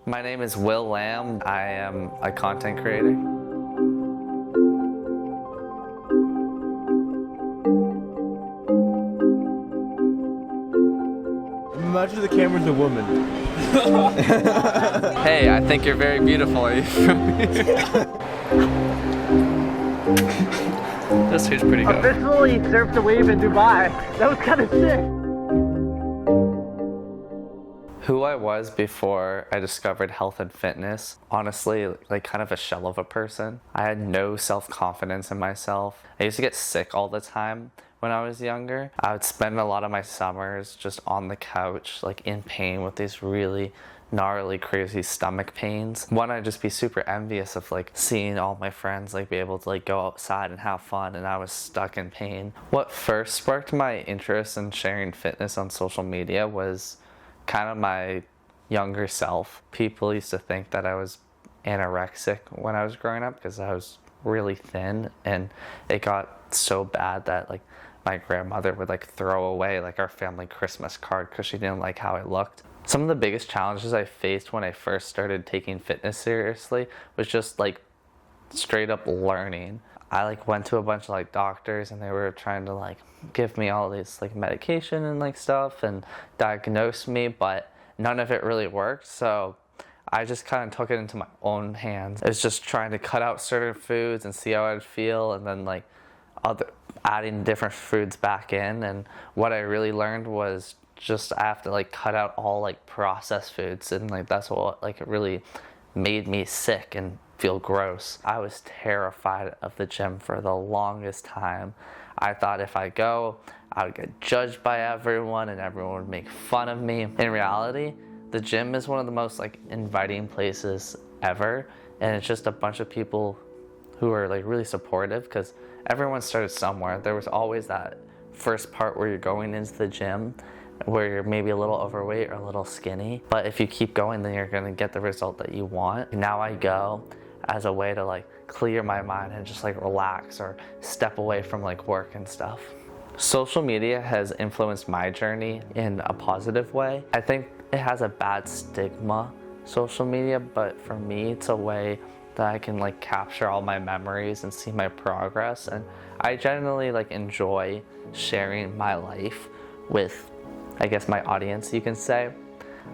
My name is Will Lamb. I am a content creator. Imagine the camera's a woman. Hey, I think you're very beautiful. Are you from here? This food's pretty good. Officially surfed a wave in Dubai. That was kind of sick. Who I was before I discovered health and fitness, honestly, like kind of a shell of a person. I had no self-confidence in myself. I used to get sick all the time when I was younger. I would spend a lot of my summers just on the couch, like in pain with these really gnarly, crazy stomach pains. One, I'd just be super envious of like seeing all my friends like be able to like go outside and have fun, and I was stuck in pain. What first sparked my interest in sharing fitness on social media was kind of my younger self. People used to think that I was anorexic when I was growing up because I was really thin, and it got so bad that like my grandmother would like throw away like our family Christmas card because she didn't like how I looked. Some of the biggest challenges I faced when I first started taking fitness seriously was just like straight up learning. I like went to a bunch of like doctors, and they were trying to like give me all these like medication and like stuff and diagnose me, but none of it really worked. So I just kind of took it into my own hands. It was just trying to cut out certain foods and see how I'd feel, and then like adding different foods back in. And what I really learned was just I have to like cut out all like processed foods, and like that's what like it really made me sick and feel gross. I was terrified of the gym for the longest time. I thought if I go, I would get judged by everyone and everyone would make fun of me. In reality, the gym is one of the most like inviting places ever, and it's just a bunch of people who are like really supportive because everyone started somewhere. There was always that first part where you're going into the gym where you're maybe a little overweight or a little skinny, but if you keep going, then you're gonna get the result that you want. Now I go as a way to like clear my mind and just like relax or step away from like work and stuff. Social media has influenced my journey in a positive way. I think it has a bad stigma, social media, but for me it's a way that I can like capture all my memories and see my progress, and I generally like enjoy sharing my life with, I guess, my audience, you can say.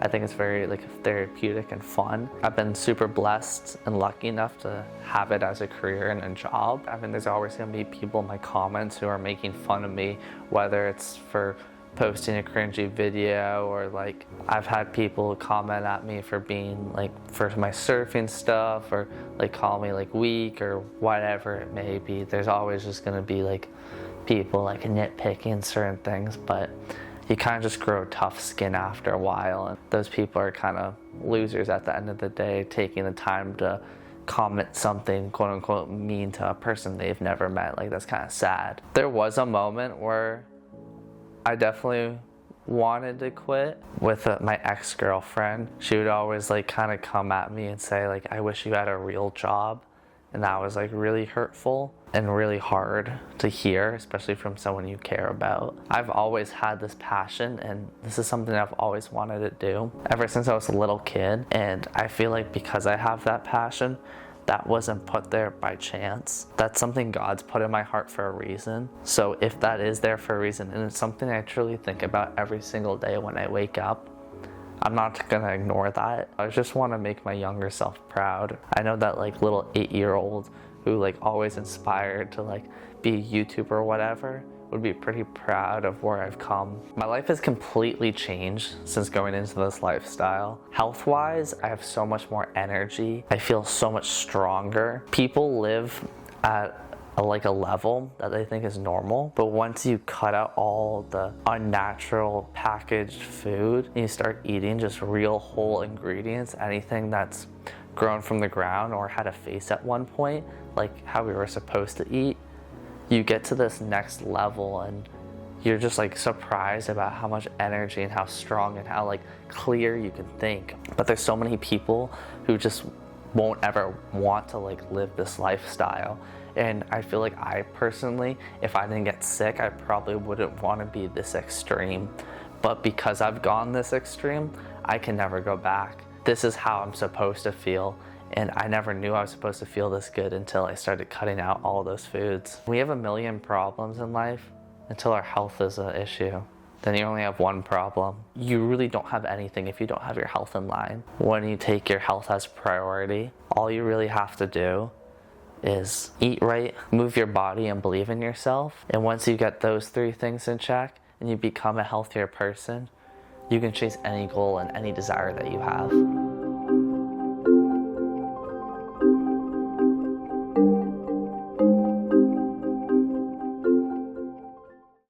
I think it's very like therapeutic and fun. I've been super blessed and lucky enough to have it as a career and a job. I mean, there's always gonna be people in my comments who are making fun of me, whether it's for posting a cringy video or like I've had people comment at me for being like for my surfing stuff, or like call me like weak or whatever it may be. There's always just gonna be like people like nitpicking certain things, but you kind of just grow tough skin after a while, and those people are kind of losers at the end of the day, taking the time to comment something quote unquote mean to a person they've never met. Like, that's kind of sad. There was a moment where I definitely wanted to quit with my ex-girlfriend. She would always like kind of come at me and say like, I wish you had a real job, and that was like really hurtful and really hard to hear, especially from someone you care about. I've always had this passion, and this is something I've always wanted to do ever since I was a little kid, and I feel like because I have that passion, that wasn't put there by chance. That's something God's put in my heart for a reason. So if that is there for a reason, and it's something I truly think about every single day when I wake up, I'm not gonna ignore that. I just wanna make my younger self proud. I know that like little 8-year-old who like always inspired to like be a YouTuber or whatever would be pretty proud of where I've come. My life has completely changed since going into this lifestyle. Health-wise, I have so much more energy. I feel so much stronger. People live at a level that they think is normal, but once you cut out all the unnatural packaged food and you start eating just real whole ingredients, anything that's grown from the ground or had a face at one point, like how we were supposed to eat, you get to this next level and you're just like surprised about how much energy and how strong and how like clear you can think. But there's so many people who just won't ever want to like live this lifestyle. And I feel like I personally, if I didn't get sick, I probably wouldn't want to be this extreme. But because I've gone this extreme, I can never go back. this is how I'm supposed to feel. And I never knew I was supposed to feel this good until I started cutting out all those foods. We have a million problems in life until our health is an issue. Then you only have one problem. You really don't have anything if you don't have your health in line. When you take your health as priority, all you really have to do is eat right, move your body, and believe in yourself. And once you get those three things in check and you become a healthier person, you can chase any goal and any desire that you have.